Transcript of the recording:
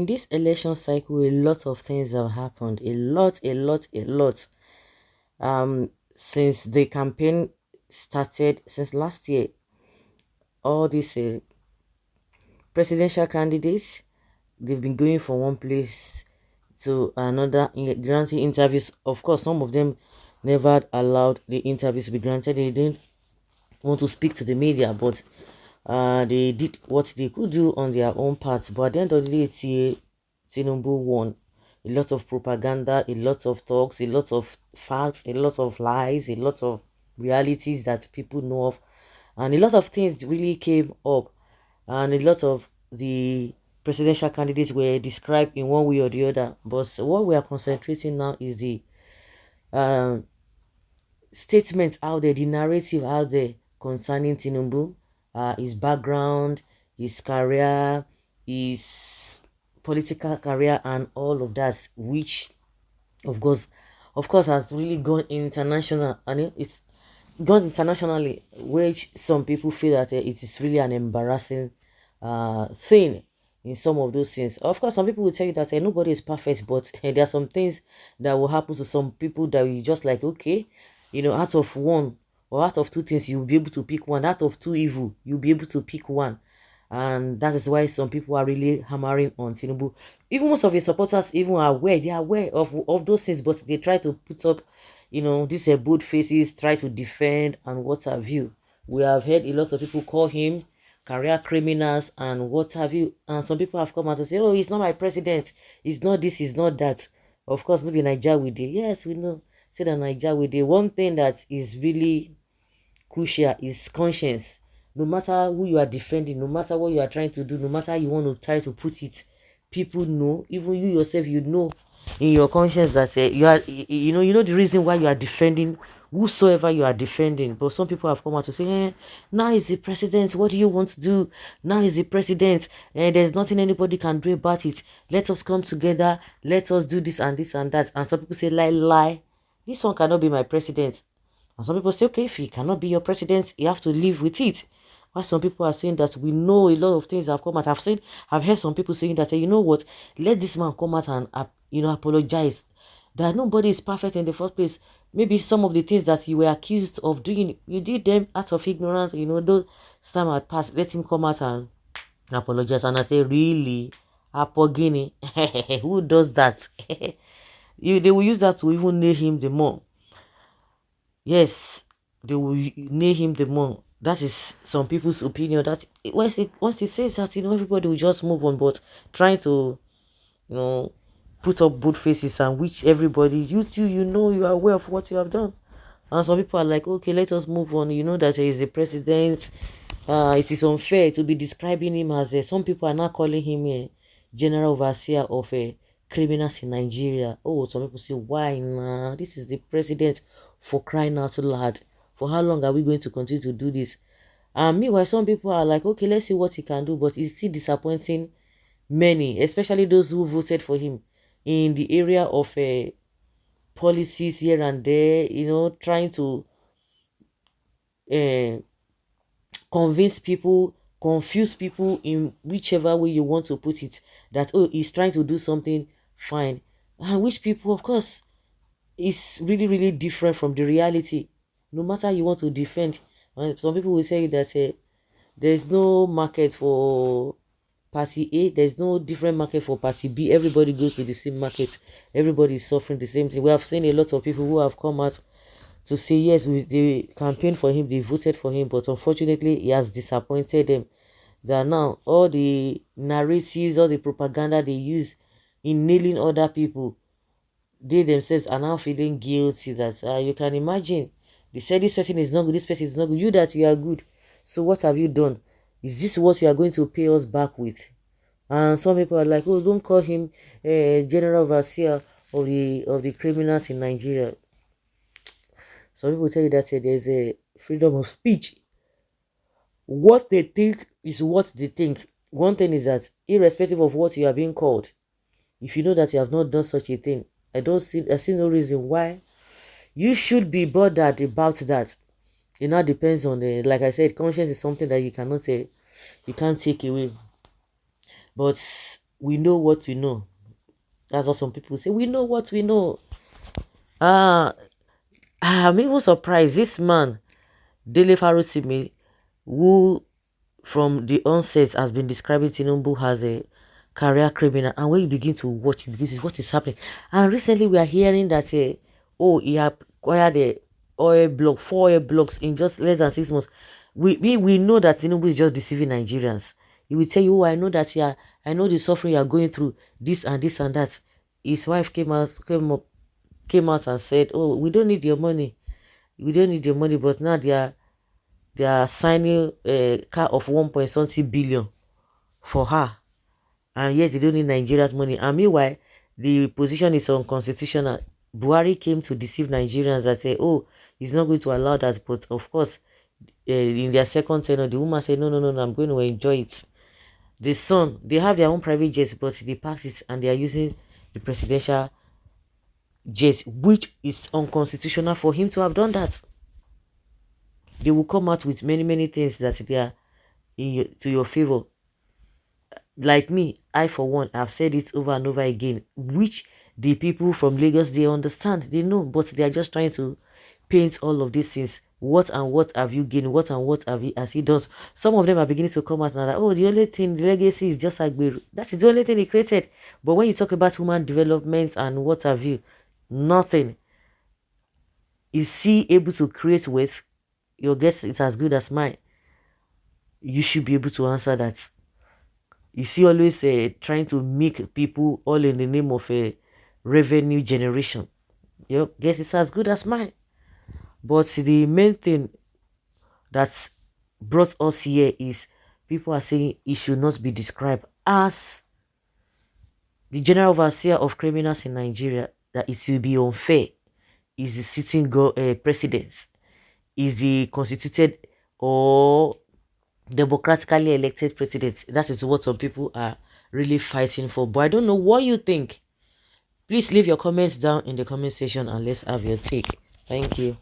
in this election cycle, a lot of things have happened. A lot. Since the campaign started, since last year, all these presidential candidates, they've been going from one place to another, granting interviews. Of course, some of them never allowed the interviews to be granted. They didn't want to speak to the media, but they did what they could do on their own part. But at the end of the day, Tinubu won. A lot of propaganda, a lot of talks, a lot of facts, a lot of lies, a lot of realities that people know of, and a lot of things really came up, and a lot of the presidential candidates were described in one way or the other. But what we are concentrating now is the uh, statement out there, the narrative out there concerning Tinubu, his background, his career, his political career, and all of that, which of course, has really gone international, and it's gone internationally, which some people feel that it is really an embarrassing thing in some of those things. Of course, some people will tell you that nobody is perfect, but there are some things that will happen to some people that you just like, okay, out of one or out of two things, you'll be able to pick one. Out of two evil, you'll be able to pick one. And that is why some people are really hammering on Tinubu. Even most of his supporters even are aware, they are aware of those things, but they try to put up, these bold faces, try to defend and what have you. We have heard a lot of people call him career criminals and what have you. And some people have come out to say, oh, he's not my president. He's not this, he's not that. Of course, no be Nigeria with it. Yes, we know. Say that Nigeria with it. One thing that is really crucial is conscience. No matter who you are defending, no matter what you are trying to do, no matter how you want to try to put it, people know, even you yourself, you know in your conscience that you are, you know the reason why you are defending whosoever you are defending. But some people have come out to say, now is the president, what do you want to do? Now is the president, there's nothing anybody can do about it. Let us come together, let us do this and this and that. And some people say, lie, this one cannot be my president. And some people say, okay, if he cannot be your president, you have to live with it. Why some people are saying that we know a lot of things have come out. I've heard some people saying that, you know what, let this man come out and apologize. That nobody is perfect in the first place. Maybe some of the things that you were accused of doing, you did them out of ignorance. Those time had passed. Let him come out and apologize. And I say, really, Apogini, who does that? They will use that to even nail him the more. Yes, they will nail him the more. That is some people's opinion. That once he says that, everybody will just move on. But trying to, you know, put up both faces and which everybody, you too, you are aware of what you have done. And some people are like, okay, let us move on. You know that he is the president. It is unfair to be describing him as some people are now calling him a general overseer of criminals in Nigeria. Oh, some people say, why nah? This is the president, for crying out loud. For how long are we going to continue to do this? And meanwhile, some people are like, okay, let's see what he can do, but it's still disappointing many, especially those who voted for him in the area of policies here and there, trying to uh, convince people, confuse people in whichever way you want to put it, that, oh, he's trying to do something fine. And which people, of course, is really, really different from the reality. No matter you want to defend, and some people will say that there's no market for party A, there's no different market for party B. Everybody goes to the same market. Everybody is suffering the same thing. We have seen a lot of people who have come out to say, yes, they campaigned for him, they voted for him, but unfortunately, he has disappointed them. That now all the narratives, all the propaganda they use in nailing other people, they themselves are now feeling guilty. That you can imagine, they said this person is not good, this person is not good, you that you are good. So what have you done? Is this what you are going to pay us back with? And some people are like, oh, don't call him general overseer of the criminals in Nigeria. Some people tell you that there's a freedom of speech. What they think is what they think. One thing is that irrespective of what you are being called, if you know that you have not done such a thing, I see no reason why you should be bothered about that. It now depends on like I said, conscience is something that you cannot say, you can't take away. But we know what we know. That's what some people say. We know what we know. Uh, I'm even surprised. This man, Dele Farutimi, who from the onset has been describing Tinubu as a career criminal, and when you begin to watch, this is what is happening. And recently we are hearing that oh, he acquired a oil block, 4 oil blocks in just less than 6 months. We know that Tinubu is just deceiving Nigerians. He will tell you, oh, I know that, yeah, I know the suffering you are going through, this and this and that. His wife came out and said, oh, we don't need your money, we don't need your money, but now they are signing a car of 1 point something billion for her, and yet they don't need Nigeria's money. And meanwhile, the position is unconstitutional. Buhari came to deceive Nigerians that say, oh, he's not going to allow that. But of course, in their second tenure, the woman said, no, no, no, no, I'm going to enjoy it. The son, they have their own private jets, but they pass it and they are using the presidential jet, which is unconstitutional for him to have done that. They will come out with many, many things that they are to your favor. Like me, I for one, I've said it over and over again, which the people from Lagos, they understand, they know, but they are just trying to paint all of these things. What and what have you gained? What and what have he, as he does? Some of them are beginning to come out now that, oh, the only thing, the legacy is just like that is the only thing he created. But when you talk about human development and what have you, nothing. Is he able to create wealth? Your guess is as good as mine. You should be able to answer that. You see, always trying to make people all in the name of a revenue generation. Your guess is as good as mine. But the main thing that brought us here is people are saying it should not be described as the general overseer of criminals in Nigeria, that it will be unfair. Is the sitting president, is the constituted or democratically elected president. That is what some people are really fighting for. But I don't know what you think. Please leave your comments down in the comment section and let's have your take. Thank you.